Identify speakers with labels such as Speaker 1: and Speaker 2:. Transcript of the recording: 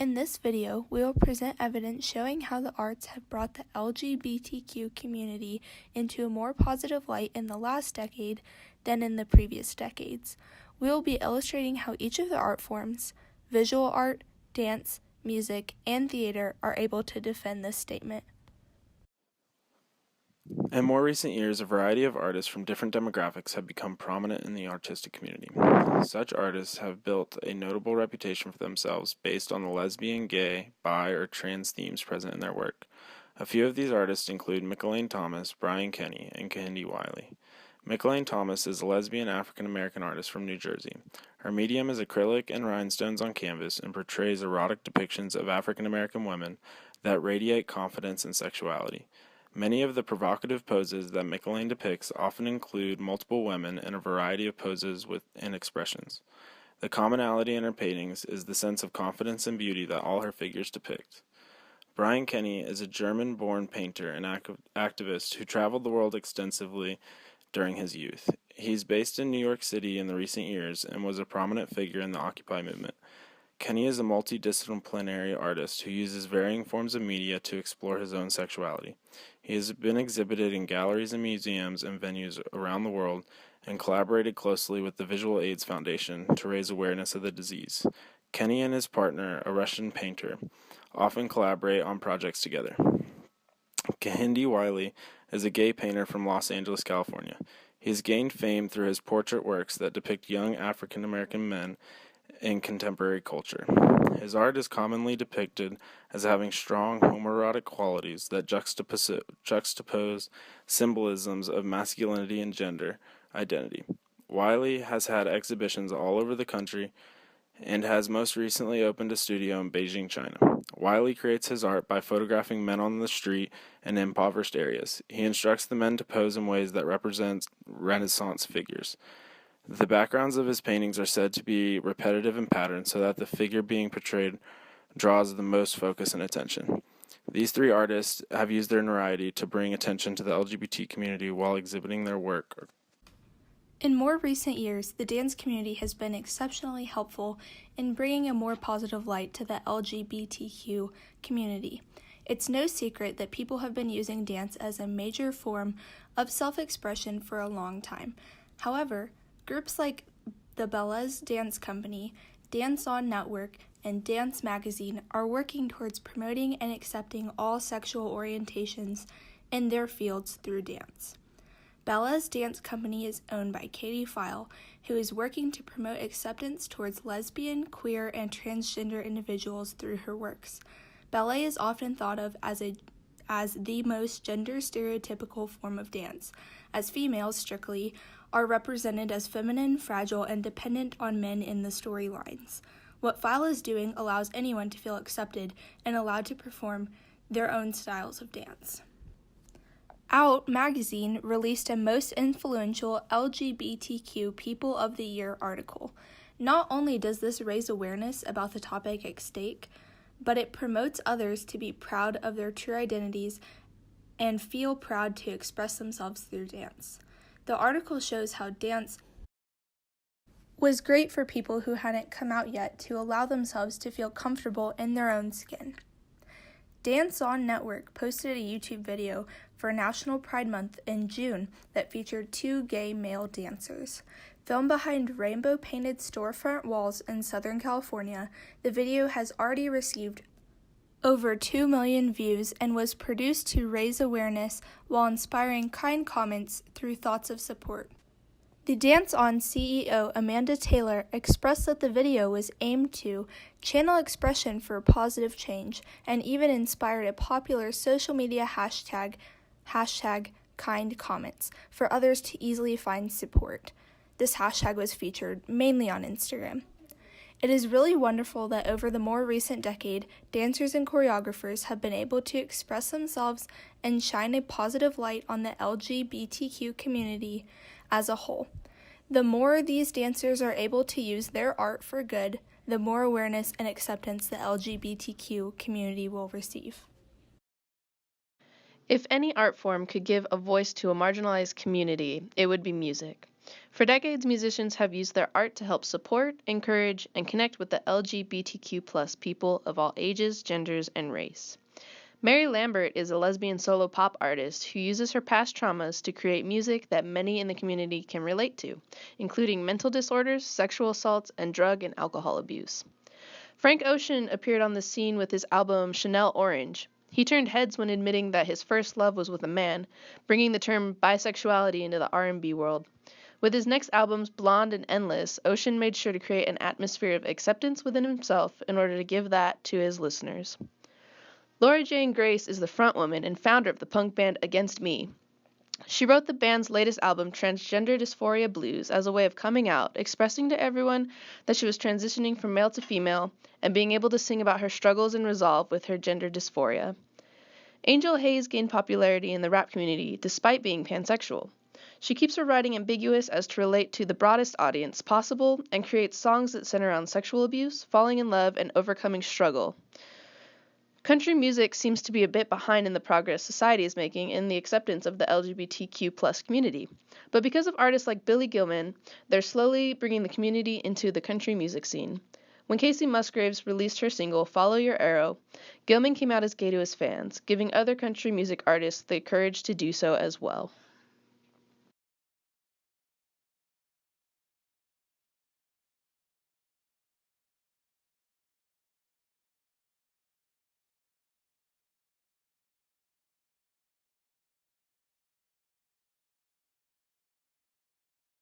Speaker 1: In this video, we will present evidence showing how the arts have brought the LGBTQ community into a more positive light in the last decade than in the previous decades. We will be illustrating how each of the art forms, visual art, dance, music, and theater, are able to defend this statement.
Speaker 2: In more recent years, a variety of artists from different demographics have become prominent in the artistic community. Such artists have built a notable reputation for themselves based on the lesbian, gay, bi, or trans themes present in their work. A few of these artists include Mickalene Thomas, Brian Kenny, and Kehinde Wiley. Mickalene Thomas is a lesbian African-American artist from New Jersey. Her medium is acrylic and rhinestones on canvas and portrays erotic depictions of African-American women that radiate confidence and sexuality. Many of the provocative poses that Mickalene depicts often include multiple women in a variety of poses and expressions. The commonality in her paintings is the sense of confidence and beauty that all her figures depict. Brian Kenny is a German-born painter and activist who traveled the world extensively during his youth. He's based in New York City in the recent years and was a prominent figure in the Occupy movement. Kenny is a multidisciplinary artist who uses varying forms of media to explore his own sexuality. He has been exhibited in galleries and museums and venues around the world and collaborated closely with the Visual AIDS Foundation to raise awareness of the disease. Kenny and his partner, a Russian painter, often collaborate on projects together. Kehinde Wiley is a gay painter from Los Angeles, California. He has gained fame through his portrait works that depict young African-American men in contemporary culture. His art is commonly depicted as having strong homoerotic qualities that juxtapose symbolisms of masculinity and gender identity. Wiley has had exhibitions all over the country and has most recently opened a studio in Beijing, China. Wiley creates his art by photographing men on the street in impoverished areas. He instructs the men to pose in ways that represent Renaissance figures. The backgrounds of his paintings are said to be repetitive in pattern so that the figure being portrayed draws the most focus and attention. These three artists have used their notoriety to bring attention to the LGBT community while exhibiting their work.
Speaker 1: In more recent years, the dance community has been exceptionally helpful in bringing a more positive light to the LGBTQ community. It's no secret that people have been using dance as a major form of self-expression for a long time. However, groups like the Bellas Dance Company, Dance On Network, and Dance Magazine are working towards promoting and accepting all sexual orientations in their fields through dance. Bella's Dance Company is owned by Katie File, who is working to promote acceptance towards lesbian, queer, and transgender individuals through her works. Ballet is often thought of as the most gender stereotypical form of dance, as females, strictly, are represented as feminine, fragile, and dependent on men in the storylines. What File is doing allows anyone to feel accepted and allowed to perform their own styles of dance. Out magazine released a most influential LGBTQ People of the Year article. Not only does this raise awareness about the topic at stake, but it promotes others to be proud of their true identities and feel proud to express themselves through dance. The article shows how dance was great for people who hadn't come out yet to allow themselves to feel comfortable in their own skin. Dance On Network posted a YouTube video for National Pride Month in June that featured two gay male dancers. Filmed behind rainbow-painted storefront walls in Southern California, the video has already received over 2 million views and was produced to raise awareness while inspiring kind comments through thoughts of support. The Dance On CEO Amanda Taylor expressed that the video was aimed to channel expression for positive change and even inspired a popular social media hashtag kind comments for others to easily find support. This hashtag was featured mainly on Instagram. It is really wonderful that over the more recent decade, dancers and choreographers have been able to express themselves and shine a positive light on the LGBTQ community as a whole. The more these dancers are able to use their art for good, the more awareness and acceptance the LGBTQ community will receive.
Speaker 3: If any art form could give a voice to a marginalized community, it would be music. For decades, musicians have used their art to help support, encourage, and connect with the LGBTQ plus people of all ages, genders, and race. Mary Lambert is a lesbian solo pop artist who uses her past traumas to create music that many in the community can relate to, including mental disorders, sexual assaults, and drug and alcohol abuse. Frank Ocean appeared on the scene with his album Chanel Orange. He turned heads when admitting that his first love was with a man, bringing the term bisexuality into the R&B world. With his next albums, Blonde and Endless, Ocean made sure to create an atmosphere of acceptance within himself in order to give that to his listeners. Laura Jane Grace is the frontwoman and founder of the punk band Against Me. She wrote the band's latest album, Transgender Dysphoria Blues, as a way of coming out, expressing to everyone that she was transitioning from male to female, and being able to sing about her struggles and resolve with her gender dysphoria. Angel Hayes gained popularity in the rap community despite being pansexual. She keeps her writing ambiguous as to relate to the broadest audience possible and creates songs that center around sexual abuse, falling in love, and overcoming struggle. Country music seems to be a bit behind in the progress society is making in the acceptance of the LGBTQ plus community. But because of artists like Billy Gilman, they're slowly bringing the community into the country music scene. When Casey Musgraves released her single, Follow Your Arrow, Gilman came out as gay to his fans, giving other country music artists the courage to do so as well.